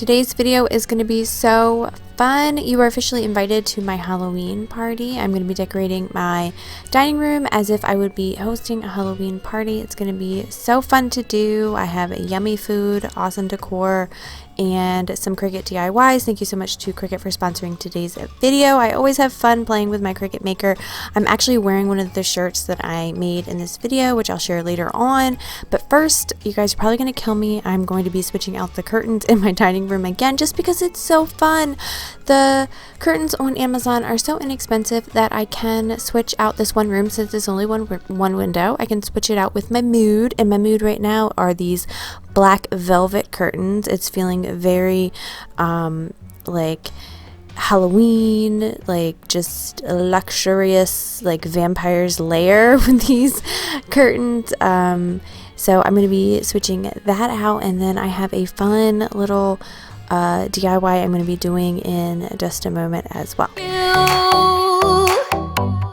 Today's video is going to be so fun. You are officially invited to my Halloween party. I'm going to be decorating my dining room as if I would be hosting a Halloween party. It's going to be so fun to do. I have yummy food, awesome decor, and some Cricut DIYs. Thank you so much to Cricut for sponsoring today's video. I always have fun playing with my Cricut maker. I'm actually wearing one of the shirts that I made in this video, which I'll share later on. But first, you guys are probably going to kill me. I'm going to be switching out the curtains in my dining room again just because it's so fun. The curtains on Amazon are so inexpensive that I can switch out this one room since there's only one window. I can switch it out with my mood, and my mood right now are these black velvet curtains. It's feeling very like Halloween, like just a luxurious like vampire's lair with these curtains. So I'm going to be switching that out, and then I have a fun little DIY I'm going to be doing in just a moment as well.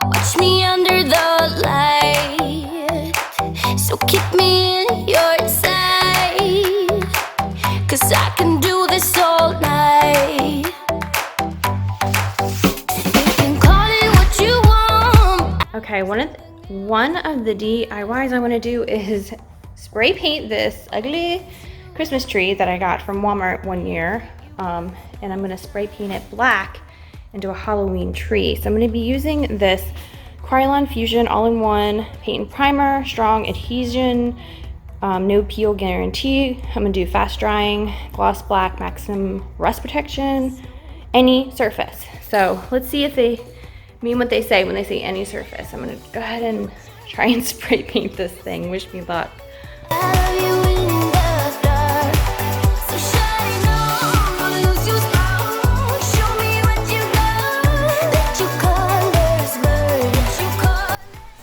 Watch me under the light, so keep me in your sight, 'cause I can do this all night. You can call it what you want. Okay, one of the DIYs I want to do is spray paint this ugly Christmas tree that I got from Walmart one year, and I'm going to spray paint it black into a Halloween tree. So I'm going to be using this Krylon Fusion all-in-one paint and primer, strong adhesion, no peel guarantee. I'm going to do fast drying, gloss black, maximum rust protection, any surface. So let's see if they mean what they say when they say any surface. I'm going to go ahead and try and spray paint this thing. Wish me luck.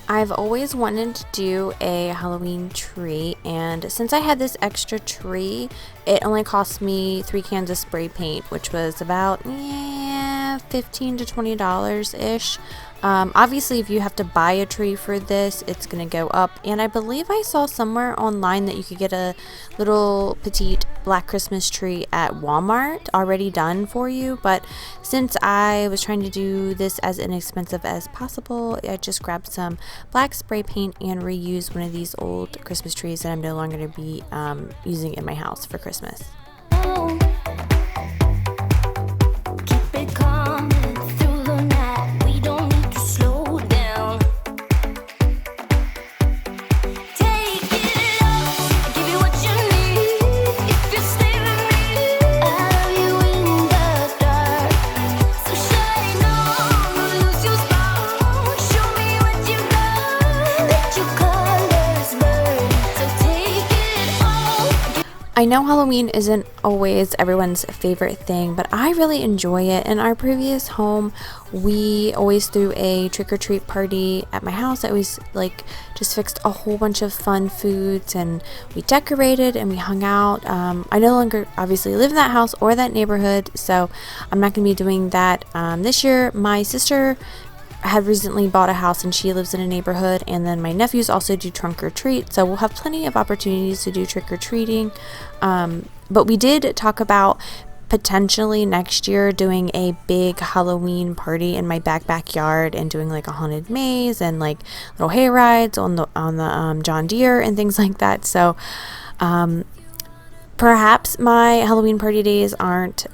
I've always wanted to do a Halloween tree, and since I had this extra tree, it only cost me 3 cans of spray paint, which was about $15 to $20-ish. Obviously, if you have to buy a tree for this, it's going to go up, and I believe I saw somewhere online that you could get a little petite black Christmas tree at Walmart already done for you, but since I was trying to do this as inexpensive as possible, I just grabbed some black spray paint and reused one of these old Christmas trees that I'm no longer going to be using in my house for Christmas. I know Halloween isn't always everyone's favorite thing, but I really enjoy it. In our previous home, we always threw a trick-or-treat party at my house. I always just fixed a whole bunch of fun foods, and we decorated and we hung out. I no longer obviously live in that house or that neighborhood, so I'm not going to be doing that this year. My sister had recently bought a house and she lives in a neighborhood, and then my nephews also do trunk or treat, so we'll have plenty of opportunities to do trick-or-treating. But we did talk about potentially next year doing a big Halloween party in my backyard and doing like a haunted maze and like little hay rides on the John Deere and things like that. So perhaps my Halloween party days aren't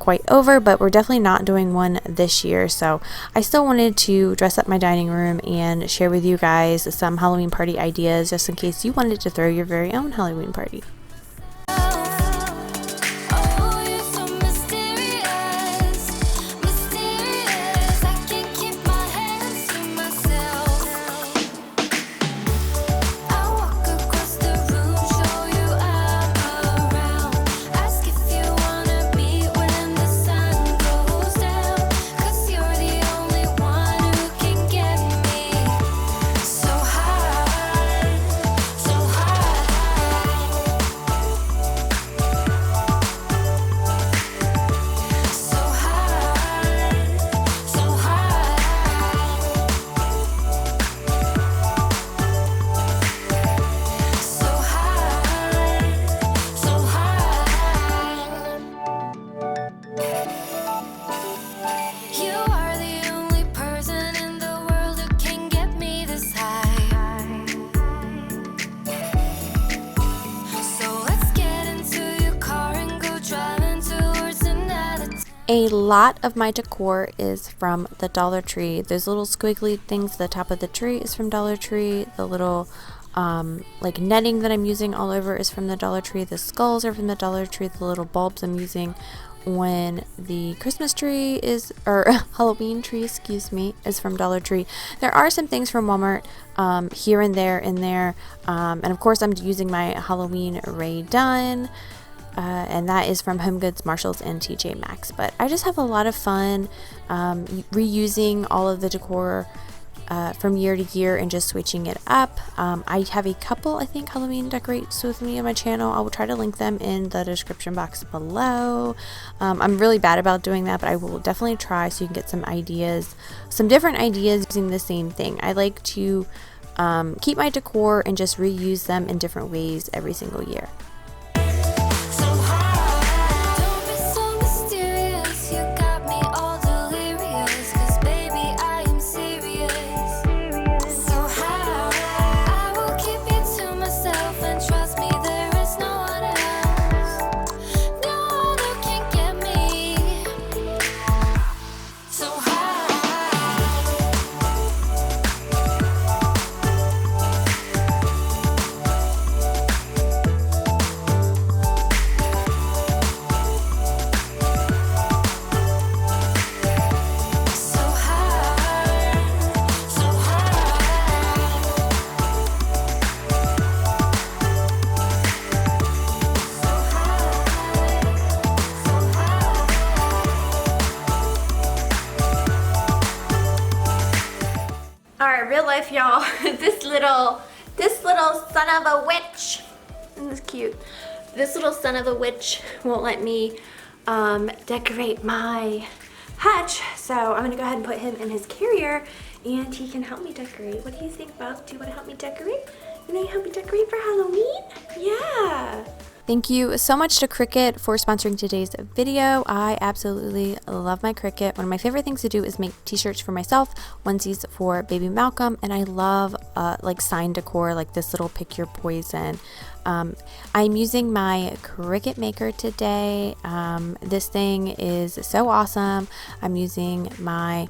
quite over, but we're definitely not doing one this year. So I still wanted to dress up my dining room and share with you guys some Halloween party ideas just in case you wanted to throw your very own Halloween party. A lot of my decor is from the Dollar Tree. Those little squiggly things at the top of the tree is from Dollar Tree. The little like netting that I'm using all over is from the Dollar Tree. The skulls are from the Dollar Tree. The little bulbs I'm using when the Christmas tree is, or Halloween tree, excuse me, is from Dollar Tree. There are some things from Walmart here and there in there. And of course I'm using my Halloween Ray Dunn. And that is from Home Goods, Marshalls, and TJ Maxx. But I just have a lot of fun reusing all of the decor from year to year and just switching it up. I have a couple, I think, Halloween decorates with me on my channel. I will try to link them in the description box below. I'm really bad about doing that, but I will definitely try so you can get some ideas, some different ideas using the same thing. I like to keep my decor and just reuse them in different ways every single year. Alright, real life, y'all. This little son of a witch, isn't this cute? This little son of a witch won't let me decorate my hutch, so I'm gonna go ahead and put him in his carrier and he can help me decorate. What do you think, Bob? Do you want to help me decorate? You want to help me decorate for Halloween? Yeah. Thank you so much to Cricut for sponsoring today's video. I absolutely love my Cricut. One of my favorite things to do is make t-shirts for myself, onesies for baby Malcolm, and I love like sign decor like this little Pick Your Poison. I'm using my Cricut maker today. This thing is so awesome. I'm using my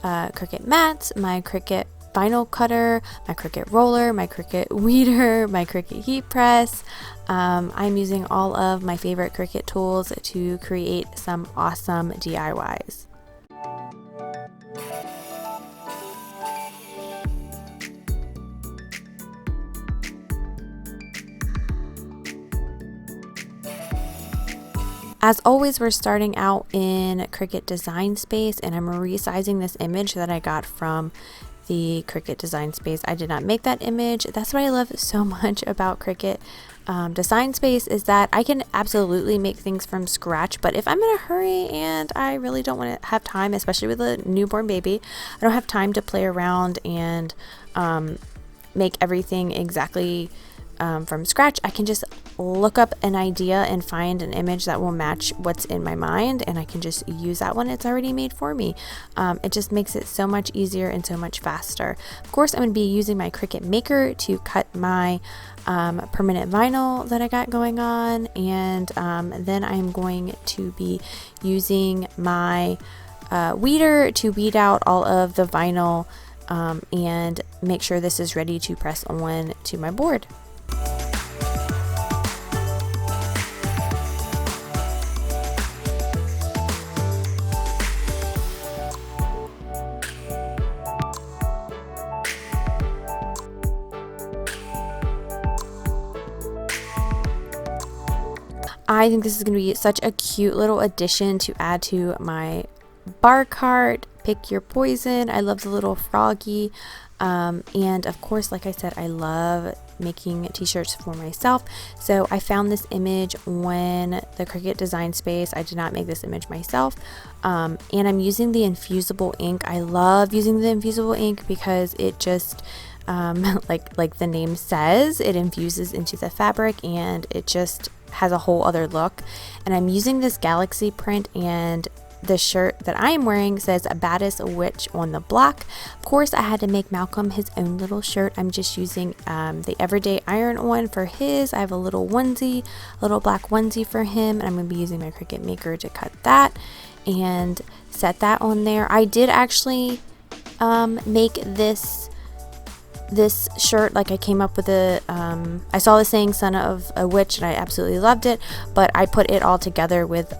Cricut mats, my Cricut vinyl cutter, my Cricut roller, my Cricut weeder, my Cricut heat press. I'm using all of my favorite Cricut tools to create some awesome DIYs. As always, we're starting out in Cricut Design Space, and I'm resizing this image that I got from the Cricut Design Space. I did not make that image. That's what I love so much about Cricut Design Space, is that I can absolutely make things from scratch, but if I'm in a hurry and I really don't want to have time, especially with a newborn baby, I don't have time to play around and make everything exactly from scratch. I can just look up an idea and find an image that will match what's in my mind, and I can just use that one. It's already made for me. It just makes it so much easier and so much faster. Of course, I'm going to be using my Cricut Maker to cut my permanent vinyl that I got going on, and then I'm going to be using my weeder to weed out all of the vinyl and make sure this is ready to press on to my board. I think this is going to be such a cute little addition to add to my bar cart. Pick Your Poison. I love the little froggy. And of course, like I said, I love making t-shirts for myself. So I found this image when the Cricut Design Space. I did not make this image myself. And I'm using the infusible ink. I love using the infusible ink because it just like the name says, it infuses into the fabric and it just has a whole other look. And I'm using this galaxy print, and the shirt that I am wearing says Baddest Witch on the block. Of course, I had to make Malcolm his own little shirt. I'm just using the Everyday Iron On for his. I have a little onesie, a little black onesie for him, and I'm going to be using my Cricut Maker to cut that. and set that on there. I did actually make this shirt, like I came up with I saw the saying son of a witch and I absolutely loved it, but I put it all together with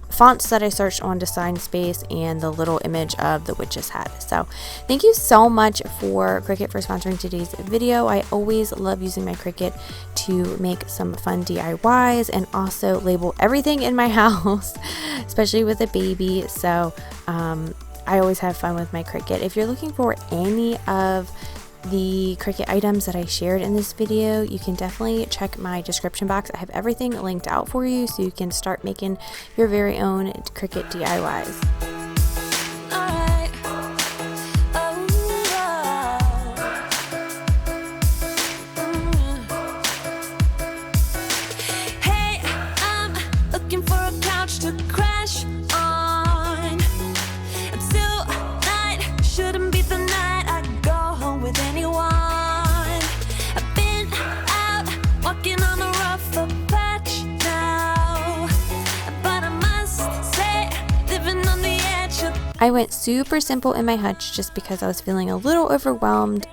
fonts that I searched on Design Space and the little image of the witch's hat. So thank you so much for Cricut for sponsoring today's video. I always love using my Cricut to make some fun DIYs and also label everything in my house, especially with a baby. So I always have fun with my Cricut. If you're looking for any of the Cricut items that I shared in this video, you can definitely check my description box. I have everything linked out for you so you can start making your very own Cricut DIYs. Hey, I'm looking for a couch to crash on. Tonight shouldn't be the night I go home with anyone. I've been out walking on the rougher patch now, but I must say, living on the edge of I went super simple in my hutch just because I was feeling a little overwhelmed.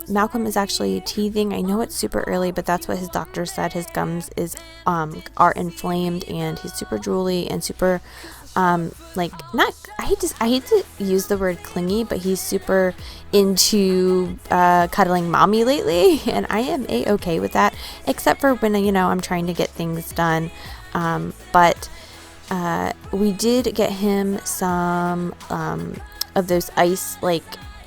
Malcolm is actually teething. I know it's super early, but that's what his doctor said. His gums are inflamed and he's super drooly and super like, not, I hate to use the word clingy, but he's super into cuddling mommy lately, and I am a-okay with that, except for when, you know, I'm trying to get things done. But we did get him some of those ice like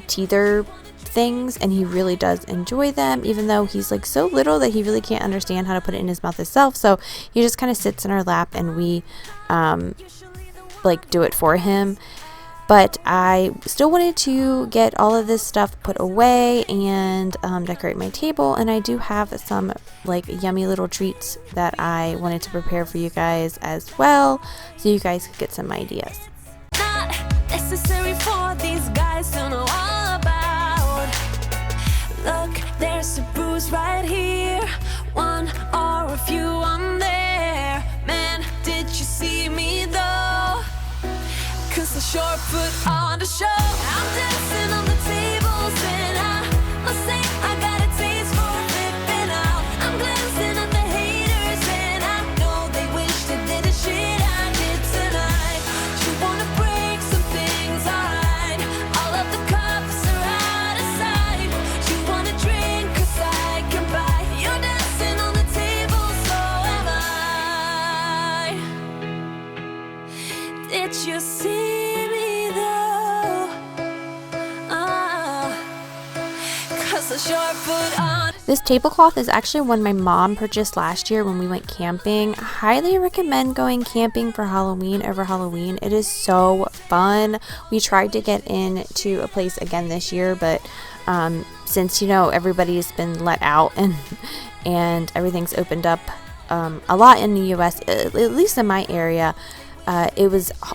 teether things, and he really does enjoy them, even though he's like so little that he really can't understand how to put it in his mouth himself. So he just kind of sits in our lap and we like do it for him. But I still wanted to get all of this stuff put away and decorate my table, and I do have some like yummy little treats that I wanted to prepare for you guys as well, so you guys could get some ideas. not necessary for these guys to know all about. Look, there's a bruise right here, one or a few on there. Man, did you see me though? 'Cause I sure put on the show. I'm dancing on the tables and I must say I got a taste for flipping out. I'm glancing at the haters and I know they wish they did the shit I did tonight. You wanna break some things, alright. All of the cups are out of sight. You wanna drink 'cause I can buy. You're dancing on the table, so am I. Did you see? This tablecloth is actually one my mom purchased last year when we went camping. I highly recommend going camping for Halloween over Halloween. It is so fun. We tried to get into a place again this year, but since, you know, everybody's been let out and everything's opened up a lot in the US, at least in my area,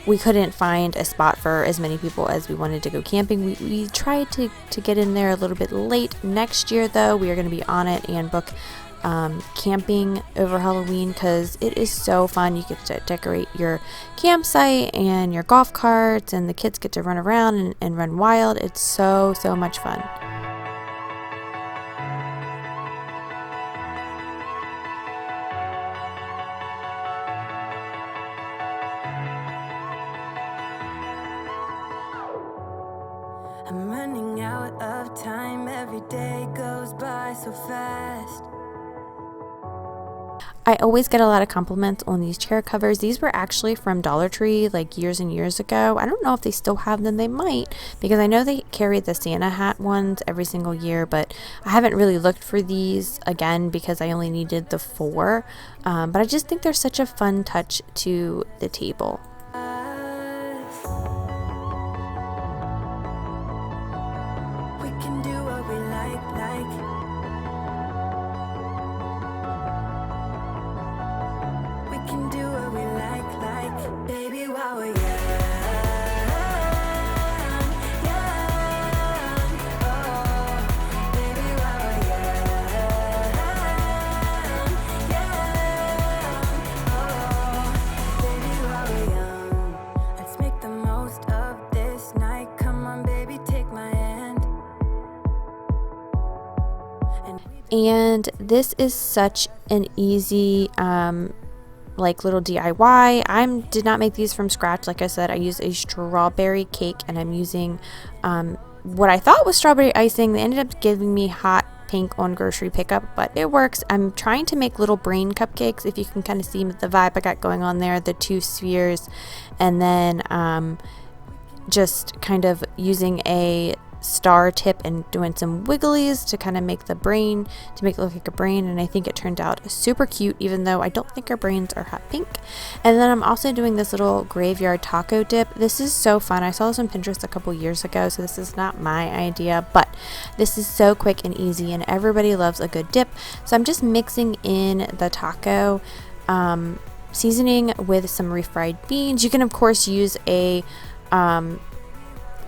we couldn't find a spot for as many people as we wanted to go camping. We tried to get in there a little bit late. Next year though, we are going to be on it and book camping over Halloween, because it is so fun. You get to decorate your campsite and your golf carts, and the kids get to run around and run wild. It's so much fun. I'm running out of time, every day goes by so fast. I always get a lot of compliments on these chair covers. These were actually from Dollar Tree like years and years ago. I don't know if they still have them. They might, because I know they carry the Santa hat ones every single year, but I haven't really looked for these again because I only needed the 4. But I just think they're such a fun touch to the table. And this is such an easy like little DIY. I did not make these from scratch. Like I said, I used a strawberry cake, and I'm using what I thought was strawberry icing. They ended up giving me hot pink on grocery pickup, but it works. I'm trying to make little brain cupcakes, if you can kind of see the vibe I got going on there, the 2 spheres, and then just kind of using a star tip and doing some wigglies to kind of make the brain, to make it look like a brain. And I think it turned out super cute, even though I don't think our brains are hot pink. And then I'm also doing this little graveyard taco dip. This is so fun. I saw this on Pinterest a couple years ago, so this is not my idea, but this is so quick and easy, and everybody loves a good dip. So I'm just mixing in the taco seasoning with some refried beans. You can of course use a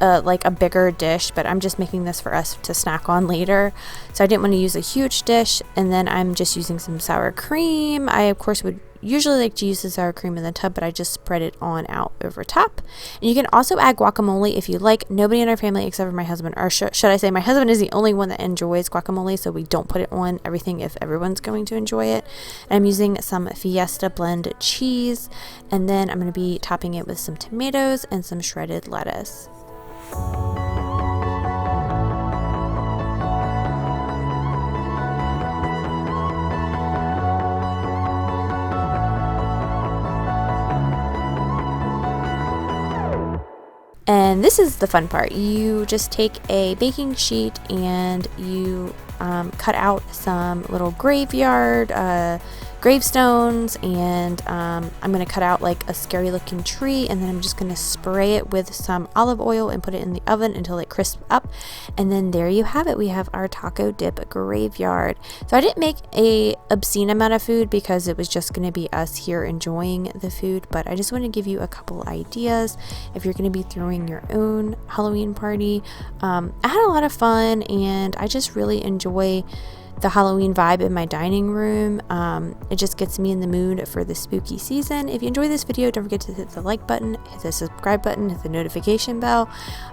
like a bigger dish, but I'm just making this for us to snack on later, so I didn't want to use a huge dish. And then I'm just using some sour cream. I of course would usually like to use the sour cream in the tub, but I just spread it on out over top. And you can also add guacamole if you like. Nobody in our family except for my husband, or should I say my husband is the only one that enjoys guacamole, so we don't put it on everything if everyone's going to enjoy it. And I'm using some Fiesta blend cheese, and then I'm going to be topping it with some tomatoes and some shredded lettuce. And this is the fun part. You just take a baking sheet and you cut out some little gravestones, and I'm going to cut out like a scary looking tree, and then I'm just going to spray it with some olive oil and put it in the oven until it crisps up. And then there you have it. We have our taco dip graveyard. So I didn't make a obscene amount of food because it was just going to be us here enjoying the food, but I just want to give you a couple ideas if you're going to be throwing your own Halloween party. I had a lot of fun, and I just really enjoy the Halloween vibe in my dining room. It just gets me in the mood for the spooky season. If you enjoyed this video, don't forget to hit the like button, hit the subscribe button, hit the notification bell,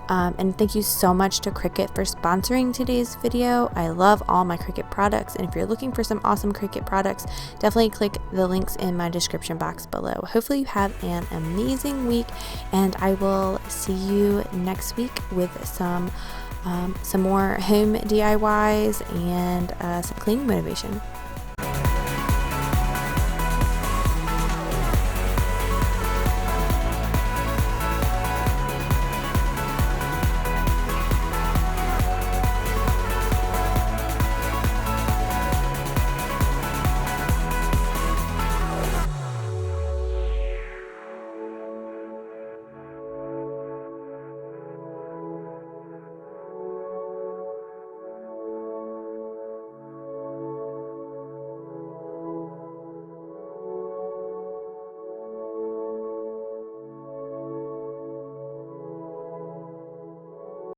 and thank you so much to Cricut for sponsoring today's video. I love all my Cricut products, and if you're looking for some awesome Cricut products, definitely click the links in my description box below. Hopefully you have an amazing week, and I will see you next week with some more home DIYs and some cleaning motivation.